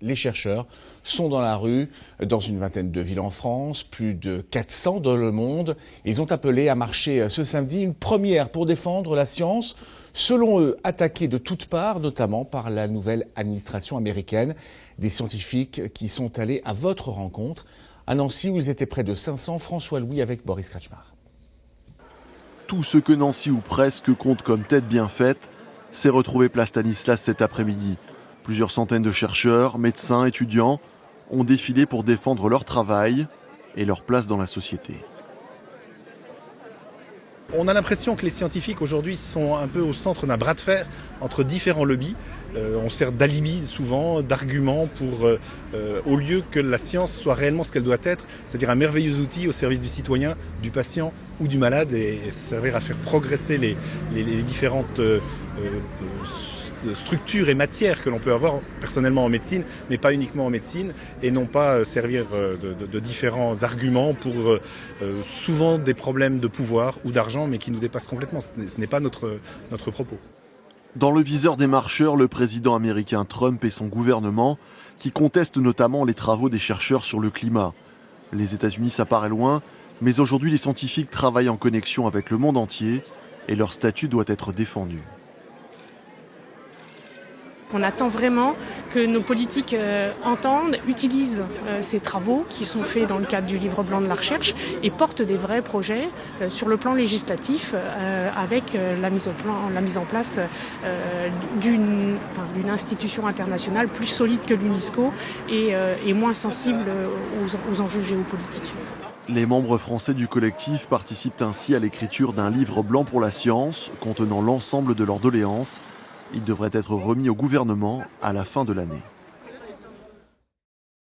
Les chercheurs sont dans la rue, dans une vingtaine de villes en France, plus de 400 dans le monde. Ils ont appelé à marcher ce samedi, une première pour défendre la science, selon eux attaquée de toutes parts, notamment par la nouvelle administration américaine. Des scientifiques qui sont allés à votre rencontre à Nancy, où ils étaient près de 500. François Louis avec Boris Krajmar. Tout ce que Nancy ou presque compte comme tête bien faite s'est retrouvé place Stanislas cet après-midi. Plusieurs centaines de chercheurs, médecins, étudiants ont défilé pour défendre leur travail et leur place dans la société. On a l'impression que les scientifiques aujourd'hui sont un peu au centre d'un bras de fer entre différents lobbies. On sert d'alibi souvent, d'arguments pour, au lieu que la science soit réellement ce qu'elle doit être, c'est-à-dire un merveilleux outil au service du citoyen, du patient ou du malade et servir à faire progresser les différentes structures et matières que l'on peut avoir personnellement en médecine, mais pas uniquement en médecine, et non pas servir de différents arguments pour souvent des problèmes de pouvoir ou d'argent, mais qui nous dépassent complètement. Ce n'est pas notre propos. Dans le viseur des marcheurs, le président américain Trump et son gouvernement, qui contestent notamment les travaux des chercheurs sur le climat. Les États-Unis, ça paraît loin, mais aujourd'hui les scientifiques travaillent en connexion avec le monde entier et leur statut doit être défendu. On attend vraiment que nos politiques entendent, utilisent ces travaux qui sont faits dans le cadre du livre blanc de la recherche et portent des vrais projets sur le plan législatif avec la mise en place d'une institution internationale plus solide que l'UNESCO et moins sensible aux enjeux géopolitiques. Les membres français du collectif participent ainsi à l'écriture d'un livre blanc pour la science contenant l'ensemble de leurs doléances. Il devrait être remis au gouvernement à la fin de l'année.